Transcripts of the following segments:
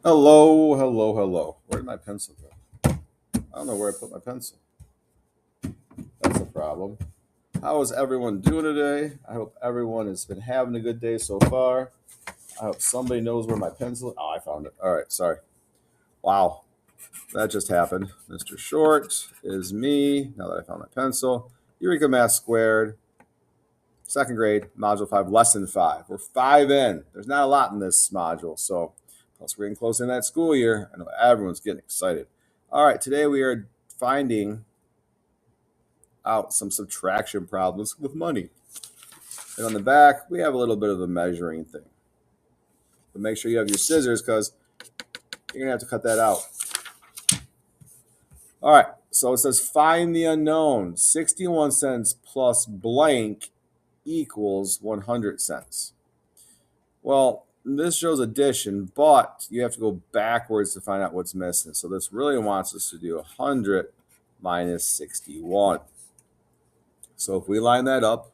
Hello, hello, hello. Where did my pencil go? I don't know where I put my pencil. That's a problem. How is everyone doing today? I hope everyone has been having a good day so far. I hope somebody knows where my pencil. Oh, I found it. All right, sorry. Wow, that just happened. Mr. Short is me. Now that I found my pencil. Eureka Math Squared, second grade, Module 5, Lesson 5. We're 5 in. There's not a lot in this module, so plus we're getting close in that school year. I know everyone's getting excited. All right, today we are finding out some subtraction problems with money. And on the back, we have a little bit of a measuring thing. But make sure you have your scissors because you're going to have to cut that out. All right, so it says find the unknown. 61 cents plus blank equals 100 cents. Well, this shows addition, but you have to go backwards to find out what's missing. So this really wants us to do 100 minus 61. So if we line that up,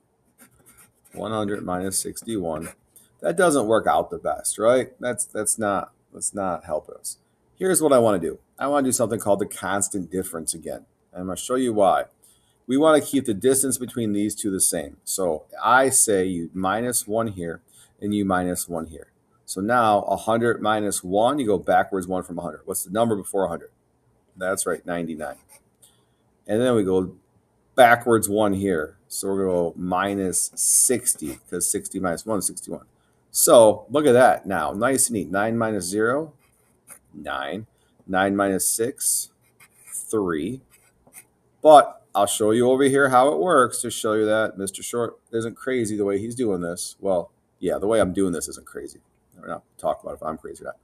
100 minus 61, that doesn't work out the best, right? That's not helping us. Here's what I want to do. I want to do something called the constant difference again. And I'm going to show you why. We want to keep the distance between these two the same. So I say you minus 1 here and you minus 1 here. So now 100 minus 1, you go backwards 1 from 100. What's the number before 100? That's right, 99. And then we go backwards 1 here. So we're going to go minus 60 because 60 minus 1 is 61. So look at that now. Nice and neat. 9 minus 0, 9. 9 minus 6, 3. But I'll show you over here how it works to show you that Mr. Short isn't crazy the way he's doing this. Well, yeah, the way I'm doing this isn't crazy. We're not talking about if I'm crazy or not.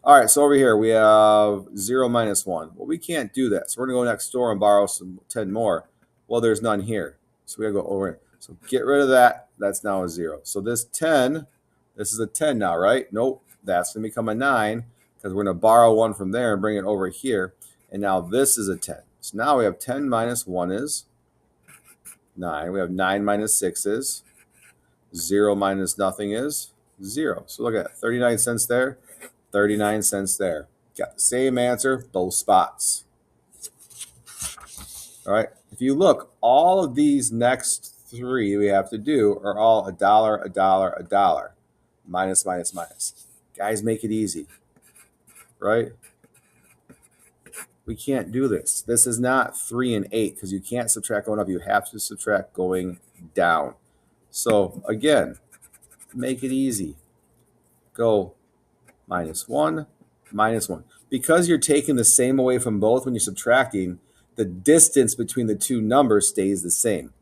All right, so over here we have 0 minus 1. Well, we can't do that. So we're going to go next door and borrow some 10 more. Well, there's none here. So we got to go over here. So get rid of that. That's now a 0. So this 10, this is a 10 now, right? Nope, that's going to become a 9 because we're going to borrow 1 from there and bring it over here. And now this is a 10. So now we have 10 minus 1 is 9. We have 9 minus 6 is 0 minus nothing is 0. So look at that. 39 cents there, 39 cents there. Got the same answer, both spots. All right. If you look, all of these next 3 we have to do are all $1, $1, $1. Minus, minus, minus. Guys, make it easy. Right? We can't do this. This is not 3 and 8 because you can't subtract going up. You have to subtract going down. So again, make it easy. Go minus 1, minus 1. Because you're taking the same away from both when you're subtracting, the distance between the two numbers stays the same.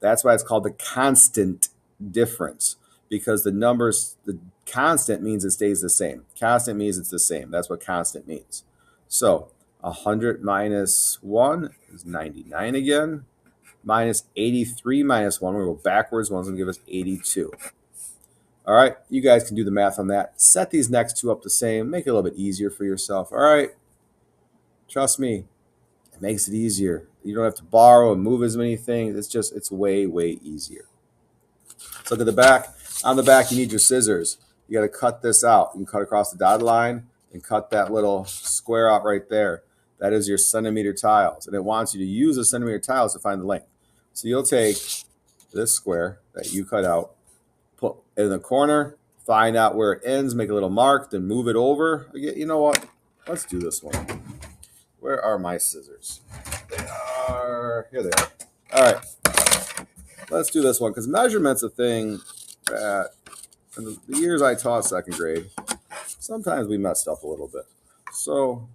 That's why it's called the constant difference, because the constant means it stays the same. Constant means it's the same. That's what constant means. So 100 minus 1 is 99 again. Minus 83 minus 1. We're going to go backwards. One's going to give us 82. All right. You guys can do the math on that. Set these next two up the same. Make it a little bit easier for yourself. All right. Trust me. It makes it easier. You don't have to borrow and move as many things. It's way, way easier. Let's look at the back. On the back, you need your scissors. You got to cut this out. You can cut across the dotted line and cut that little square out right there. That is your centimeter tiles. And it wants you to use the centimeter tiles to find the length. So you'll take this square that you cut out, put it in the corner, find out where it ends, make a little mark, then move it over. You know what? Let's do this one. Where are my scissors? They are, here they are. All right. Let's do this one because measurement's a thing that in the years I taught second grade, sometimes we messed up a little bit. So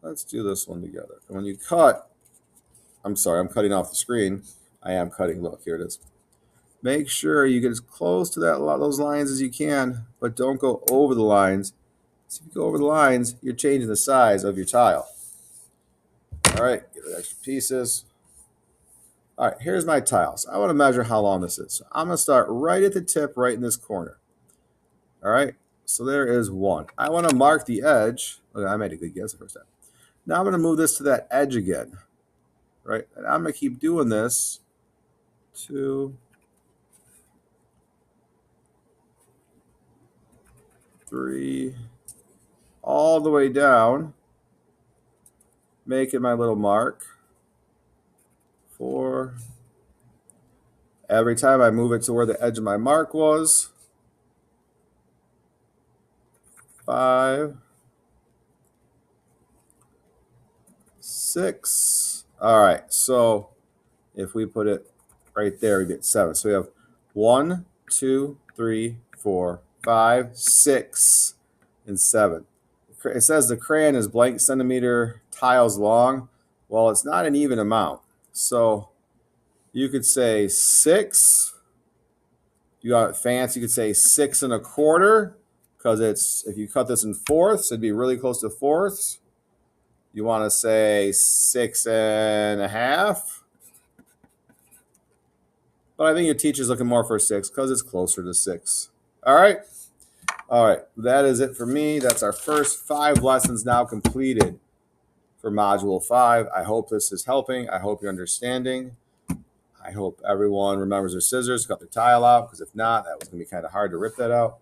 let's do this one together. And when you cut, I'm sorry, I'm cutting off the screen. I am cutting. Look, here it is. Make sure you get as close to those lines as you can, but don't go over the lines. So if you go over the lines, you're changing the size of your tile. All right, get the extra pieces. All right, here's my tiles. I want to measure how long this is. So I'm going to start right at the tip, right in this corner. All right, so there is 1. I want to mark the edge. Okay, I made a good guess the first time. Now I'm going to move this to that edge again. Right, and I'm going to keep doing this. 2, 3, all the way down, making my little mark. 4. Every time I move it to where the edge of my mark was. 5. 6. All right, so if we put it right there, we get 7. So we have 1, 2, 3, 4, 5, 6, and 7. It says the crayon is blank centimeter tiles long. Well, it's not an even amount. So you could say 6. You got it fancy, you could say 6 1/4, because it's, if you cut this in fourths, it'd be really close to fourths. You want to say 6 1/2. But I think your teacher's looking more for 6 because it's closer to 6. All right. All right. That is it for me. That's our first 5 lessons now completed for Module 5. I hope this is helping. I hope you're understanding. I hope everyone remembers their scissors, cut their tile out, because if not, that was going to be kind of hard to rip that out.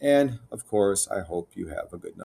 And, of course, I hope you have a good night.